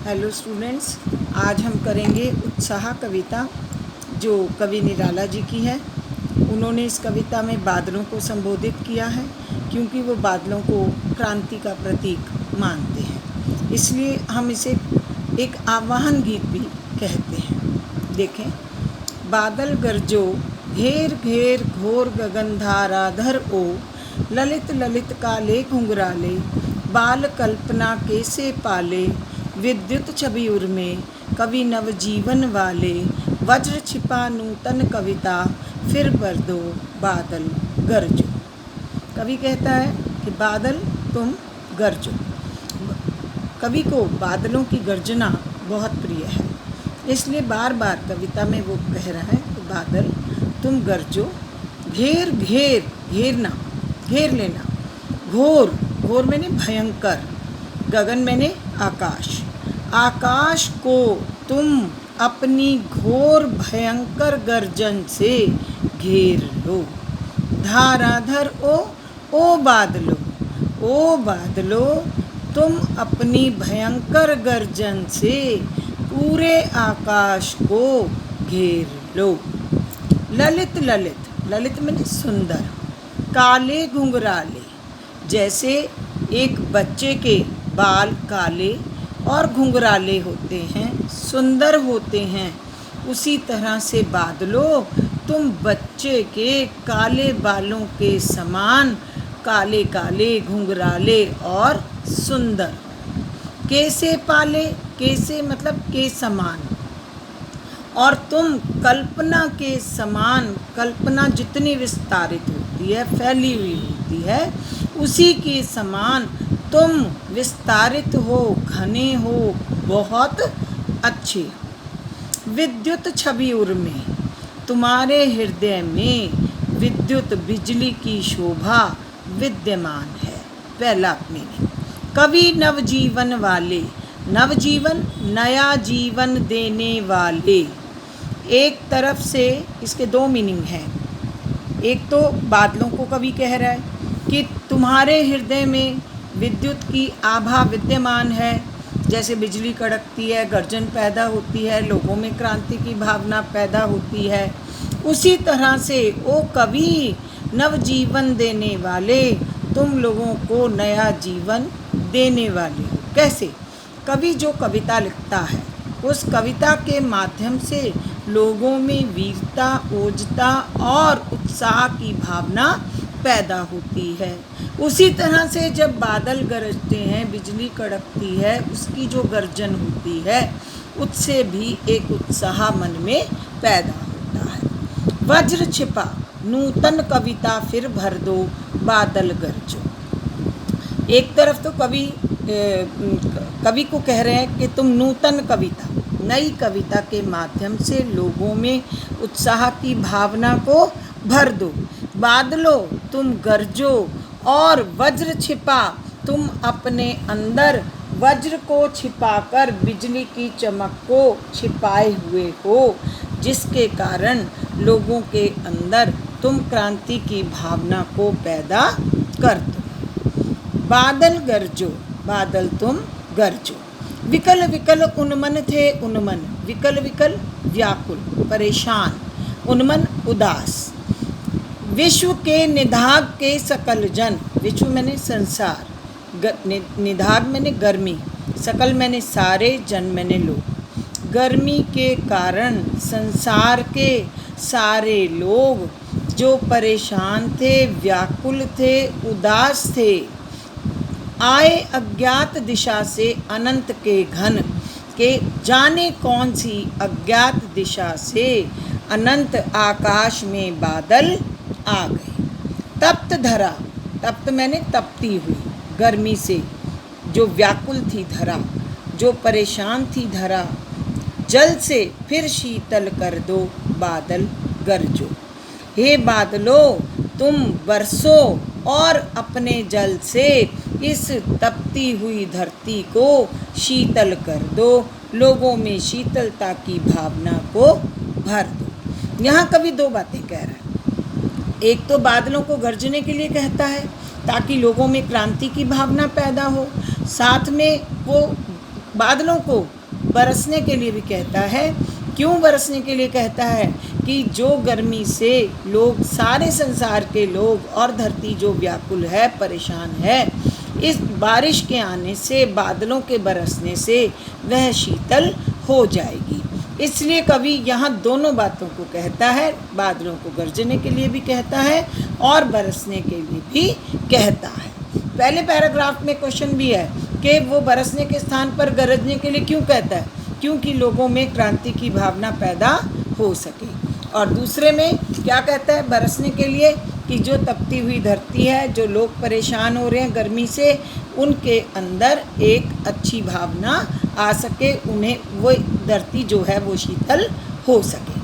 Hello students, आज हम करेंगे उत्साह कविता जो कवि निराला जी की है। उन्होंने इस कविता में बादलों को संबोधित किया है क्योंकि वो बादलों को क्रांति का प्रतीक मानते हैं, इसलिए हम इसे एक आह्वान गीत भी कहते हैं। देखें, बादल गरजो घेर घेर घोर गगन धाराधर ओ, ललित ललित काले घुंघराले बाल कल्पना कैसे पाले, विद्युत छवि उर्मे कवि नव जीवन वाले, वज्र छिपा नूतन कविता फिर भर दो बादल गरजो। कवि कहता है कि बादल तुम गरजो। कवि को बादलों की गर्जना बहुत प्रिय है, इसलिए बार बार कविता में वो कह रहा है कि बादल तुम गरजो, घेर घेर घेरना घेर लेना, घोर घोर मैंने भयंकर, गगन मैंने आकाश, आकाश को तुम अपनी घोर भयंकर गर्जन से घेर लो। धाराधर ओ बादलो, ओ बादलो तुम अपनी भयंकर गर्जन से पूरे आकाश को घेर लो। ललित ललित ललित मैंने सुंदर, काले घुंघराले जैसे एक बच्चे के बाल काले और घुंघराले होते हैं, सुंदर होते हैं, उसी तरह से बादलों तुम बच्चे के काले बालों के समान काले काले घुंघराले और सुंदर। कैसे पाले, कैसे मतलब के समान, और तुम कल्पना के समान, कल्पना जितनी विस्तारित होती है, फैली हुई होती है, उसी के समान तुम विस्तारित हो, घने हो, बहुत अच्छे। विद्युत छवि उर्मे तुम्हारे हृदय में विद्युत बिजली की शोभा विद्यमान है। पहला मीनिंग, कवि नवजीवन वाले, नवजीवन नया जीवन देने वाले। एक तरफ से इसके दो मीनिंग हैं। एक तो बादलों को कवि कह रहा है कि तुम्हारे हृदय में विद्युत की आभा विद्यमान है, जैसे बिजली कड़कती है, गर्जन पैदा होती है, लोगों में क्रांति की भावना पैदा होती है, उसी तरह से ओ कवि नवजीवन देने वाले, तुम लोगों को नया जीवन देने वाले हो। कैसे? कवि जो कविता लिखता है उस कविता के माध्यम से लोगों में वीरता, ओजता और उत्साह की भावना पैदा होती है। उसी तरह से जब बादल गरजते हैं, बिजली कड़कती है, उसकी जो गर्जन होती है उससे भी एक उत्साह मन में पैदा होता है। वज्र छिपा नूतन कविता फिर भर दो बादल गरजो। एक तरफ तो कवि को कह रहे हैं कि तुम नूतन कविता, नई कविता के माध्यम से लोगों में उत्साह की भावना को भर दो। बादलों तुम गरजो, और वज्र छिपा तुम अपने अंदर वज्र को छिपाकर बिजली की चमक को छिपाए हुए हो, जिसके कारण लोगों के अंदर तुम क्रांति की भावना को पैदा कर दो। बादल गरजो, बादल तुम गरजो। विकल विकल उन्मन थे उन्मन, विकल विकल व्याकुल परेशान, उन्मन उदास। विश्व के निधाग के सकल जन, विश्व मैंने संसार, निधाग मैंने गर्मी, सकल मैंने सारे, जन मैंने लोग। गर्मी के कारण संसार के सारे लोग जो परेशान थे, व्याकुल थे, उदास थे, आए अज्ञात दिशा से अनंत के घन के, जाने कौन सी अज्ञात दिशा से अनंत आकाश में बादल आ गए। तप्त धरा, तप्त मैंने तपती हुई, गर्मी से जो व्याकुल थी धरा, जो परेशान थी धरा, जल से फिर शीतल कर दो बादल गरजो। हे बादलों तुम बरसो और अपने जल से इस तपती हुई धरती को शीतल कर दो, लोगों में शीतलता की भावना को भर दो। यहाँ कवि दो बातें कह रहा है। एक तो बादलों को गरजने के लिए कहता है ताकि लोगों में क्रांति की भावना पैदा हो, साथ में वो बादलों को बरसने के लिए भी कहता है। क्यों बरसने के लिए कहता है? कि जो गर्मी से लोग, सारे संसार के लोग और धरती जो व्याकुल है, परेशान है, इस बारिश के आने से, बादलों के बरसने से वह शीतल हो जाएगी। इसलिए कवि यहाँ दोनों बातों को कहता है, बादलों को गरजने के लिए भी कहता है और बरसने के लिए भी कहता है। पहले पैराग्राफ में क्वेश्चन भी है कि वो बरसने के स्थान पर गरजने के लिए क्यों कहता है? क्योंकि लोगों में क्रांति की भावना पैदा हो सके। और दूसरे में क्या कहता है? बरसने के लिए कि जो तपती हुई धरती है, जो लोग परेशान हो रहे हैं गर्मी से, उनके अंदर एक अच्छी भावना आ सके, उन्हें वो धरती जो है वो शीतल हो सके।